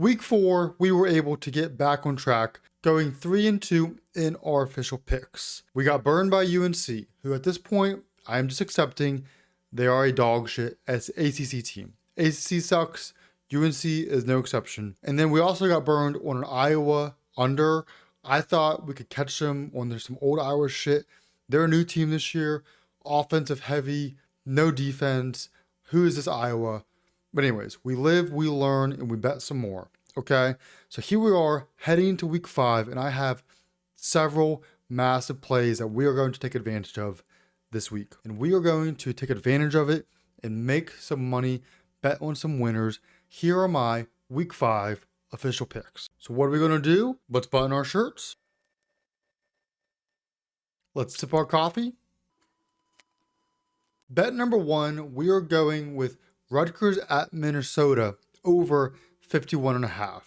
Week 4, we were able to get back on track, going 3-2 in our official picks. We got burned by UNC, who at this point, I am just accepting they are a dog shit as ACC team. ACC sucks. UNC is no exception. And then we also got burned on an Iowa under. I thought we could catch them on some old Iowa shit. They're a new team this year, offensive heavy, no defense. Who is this Iowa? But anyways, we live, we learn, and we bet some more. Okay, so here we are heading into week 5, and I have several massive plays that we are going to take advantage of this week. And we are going to take advantage of it and make some money, bet on some winners. Here are my week 5 official picks. So what are we going to do? Let's button our shirts. Let's sip our coffee. Bet number 1, we are going with Rutgers at Minnesota over 51.5.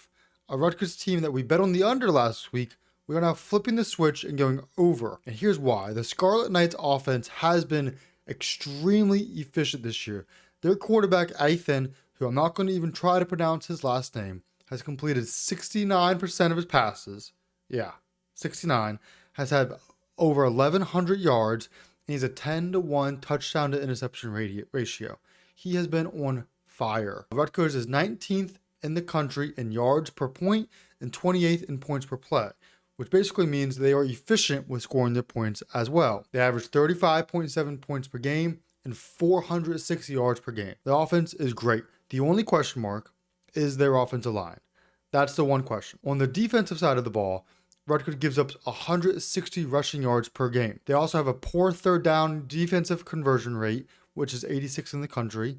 A Rutgers team that we bet on the under last week, we are now flipping the switch and going over. And here's why. The Scarlet Knights offense has been extremely efficient this year. Their quarterback, Ethan, who I'm not going to even try to pronounce his last name, has completed 69% of his passes. Yeah, 69. Has had over 1,100 yards, and he's a 10-to-1 touchdown to interception ratio. He has been on fire. Rutgers is 19th in the country in yards per point and 28th in points per play, which basically means they are efficient with scoring their points as well. They average 35.7 points per game and 460 yards per game. The offense is great. The only question mark is their offensive line. That's the one question. On the defensive side of the ball, Rutgers gives up 160 rushing yards per game. They also have a poor third down defensive conversion rate, which is 86th in the country,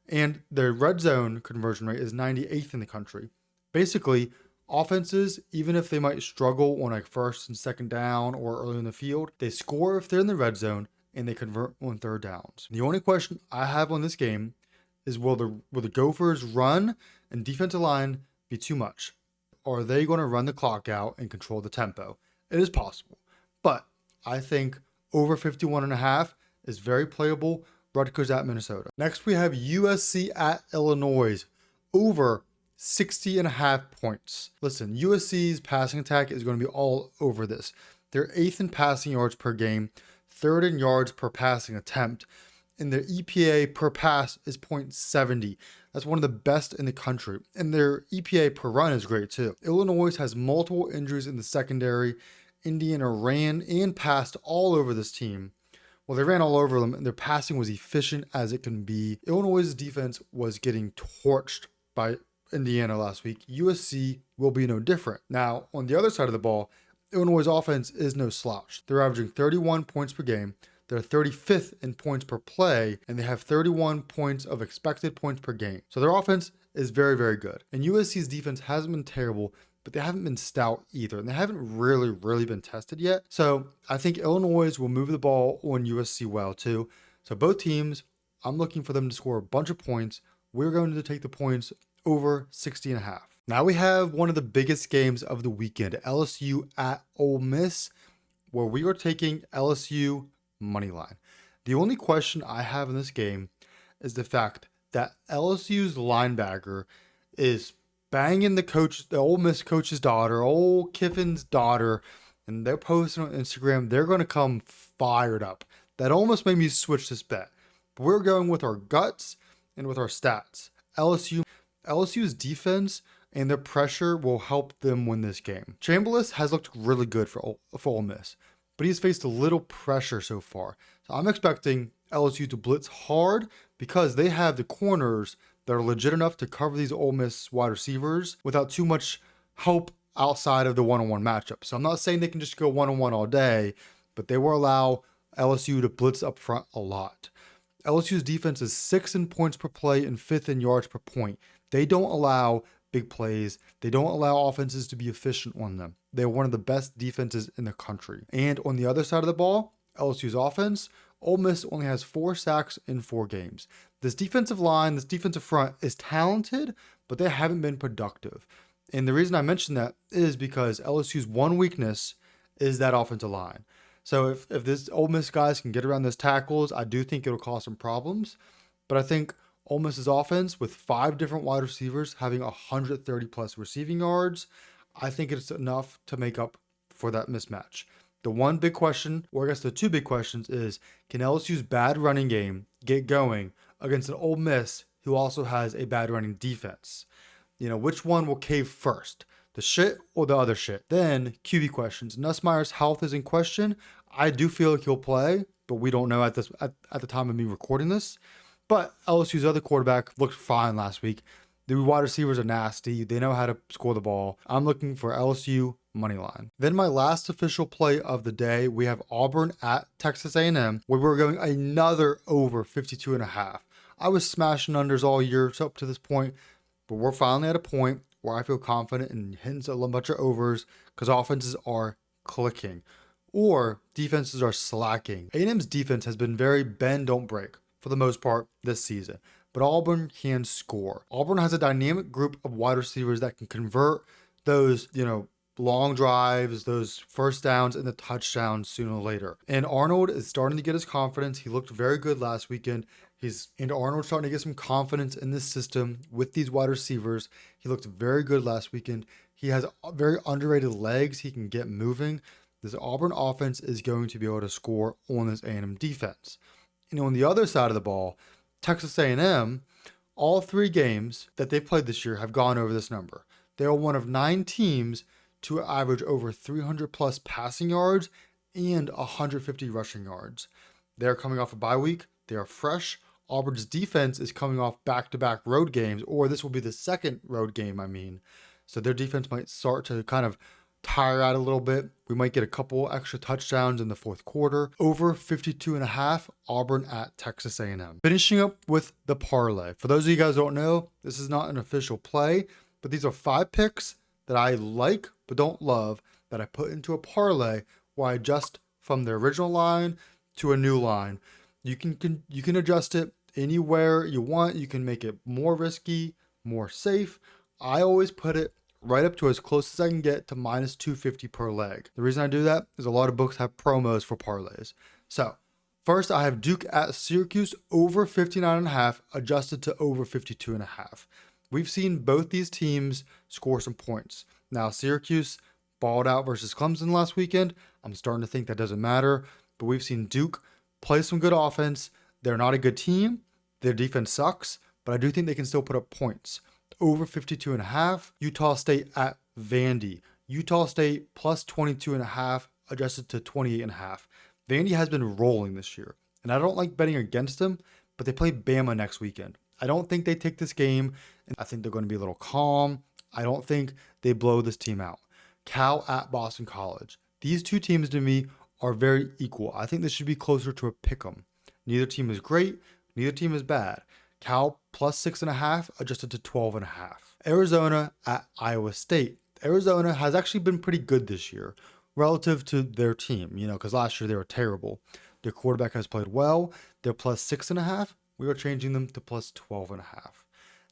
and their red zone conversion rate is 98th in the country. Basically, offenses, even if they might struggle on like first and second down or early in the field, they score if they're in the red zone and they convert on third downs. The only question I have on this game is will the Gophers run and defensive line be too much? Or are they going to run the clock out and control the tempo? It is possible, but I think over 51.5 is very playable. Rutgers at Minnesota. Next, we have USC at Illinois over 60.5 points. Listen, USC's passing attack is going to be all over this. They're 8th in passing yards per game, 3rd in yards per passing attempt, and their EPA per pass is .70. That's one of the best in the country. And their EPA per run is great too. Illinois has multiple injuries in the secondary. Indiana ran and passed all over this team. Well, they ran all over them, and their passing was efficient as it can be. Illinois' defense was getting torched by Indiana last week. USC will be no different. Now, on the other side of the ball, Illinois' offense is no slouch. They're averaging 31 points per game. They're 35th in points per play, and they have 31 points of expected points per game. So their offense is very, very good. And USC's defense hasn't been terrible, but they haven't been stout either. And they haven't really been tested yet. So I think Illinois will move the ball on USC well too. So both teams, I'm looking for them to score a bunch of points. We're going to take the points over 60.5. Now we have one of the biggest games of the weekend, LSU at Ole Miss, where we are taking LSU money line. The only question I have in this game is the fact that LSU's linebacker is banging the Ole Miss coach's daughter, old Kiffin's daughter, and they're posting on Instagram. They're going to come fired up. That almost made me switch this bet. But we're going with our guts and with our stats. LSU's defense and their pressure will help them win this game. Chambliss has looked really good for Ole Miss, but he's faced a little pressure so far. So I'm expecting LSU to blitz hard because they have the corners that are legit enough to cover these Ole Miss wide receivers without too much help outside of the one-on-one matchup. So I'm not saying they can just go one-on-one all day, but they will allow LSU to blitz up front a lot. LSU's defense is 6th in points per play and 5th in yards per point. They don't allow big plays. They don't allow offenses to be efficient on them. They're one of the best defenses in the country. And on the other side of the ball, LSU's offense, Ole Miss only has 4 sacks in 4 games. This defensive line, this defensive front is talented, but they haven't been productive. And the reason I mention that is because LSU's one weakness is that offensive line. So if this Ole Miss guys can get around those tackles, I do think it'll cause some problems. But I think Ole Miss's offense with 5 different wide receivers having 130 plus receiving yards, I think it's enough to make up for that mismatch. The one big question, or I guess the two big questions, is can LSU's bad running game get going against an Ole Miss who also has a bad running defense? Which one will cave first? The shit or the other shit? Then QB questions. Nussmeier's health is in question. I do feel like he'll play, but we don't know at the time of me recording this. But LSU's other quarterback looked fine last week. The wide receivers are nasty. They know how to score the ball. I'm looking for LSU money line. Then my last official play of the day, we have Auburn at Texas A&M, where we're going another over 52.5. I was smashing unders all year up to this point, but we're finally at a point where I feel confident in hitting a bunch of overs because offenses are clicking or defenses are slacking. A&M's defense has been very bend, don't break for the most part this season, but Auburn can score. Auburn has a dynamic group of wide receivers that can convert those, long drives, those first downs and the touchdowns sooner or later. And Arnold is starting to get his confidence. He looked very good last weekend. Arnold's starting to get some confidence in this system with these wide receivers. He looked very good last weekend. He has very underrated legs. He can get moving. This Auburn offense is going to be able to score on this A&M defense. On the other side of the ball, Texas A&M, all 3 games that they've played this year have gone over this number. They are one of 9 teams to average over 300 plus passing yards and 150 rushing yards. They're coming off a bye week. They are fresh. Auburn's defense is coming off back-to-back road games, or this will be the second road game, So their defense might start to kind of tire out a little bit. We might get a couple extra touchdowns in the fourth quarter. Over 52.5, Auburn at Texas A&M. Finishing up with the parlay. For those of you guys who don't know, this is not an official play, but these are 5 picks that I like but don't love that I put into a parlay where I adjust from the original line to a new line. You can adjust it anywhere you want. You can make it more risky, more safe. I always put it right up to as close as I can get to minus 250 per leg. The reason I do that is a lot of books have promos for parlays. So first I have Duke at Syracuse over 59.5 adjusted to over 52.5. We've seen both these teams score some points. Now Syracuse balled out versus Clemson last weekend. I'm starting to think that doesn't matter, but we've seen Duke play some good offense. They're not a good team. Their defense sucks, but I do think they can still put up points. Over 52.5. Utah State at Vandy. Utah State plus 22.5 adjusted to 28.5. Vandy has been rolling this year, and I don't like betting against them, but they play Bama next weekend. I don't think they take this game, and I think they're going to be a little calm. I don't think they blow this team out. Cal at Boston College. These two teams to me are very equal. I think this should be closer to a pick'em. Neither team is great. Neither team is bad. Cal plus 6.5 adjusted to 12.5. Arizona at Iowa State. Arizona has actually been pretty good this year relative to their team, because last year they were terrible. Their quarterback has played well. They're plus 6.5. We are changing them to plus 12.5.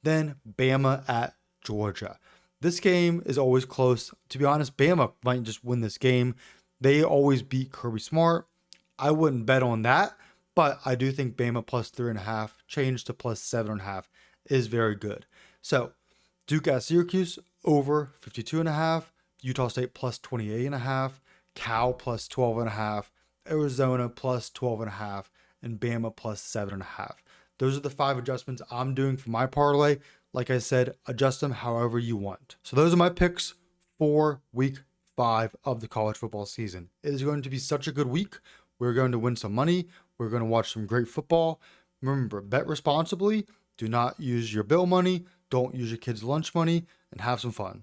Then Bama at Georgia. This game is always close. To be honest, Bama might just win this game. They always beat Kirby Smart. I wouldn't bet on that, but I do think Bama plus 3.5 changed to plus 7.5 is very good. So Duke at Syracuse over 52.5, Utah State plus 28.5, Cal plus 12.5, Arizona plus 12.5, and Bama plus 7.5. Those are the 5 adjustments I'm doing for my parlay. Like I said, adjust them however you want. So those are my picks for week 5 of the college football season. It is going to be such a good week. We're going to win some money. We're going to watch some great football. Remember, bet responsibly. Do not use your bill money. Don't use your kids' lunch money, and have some fun.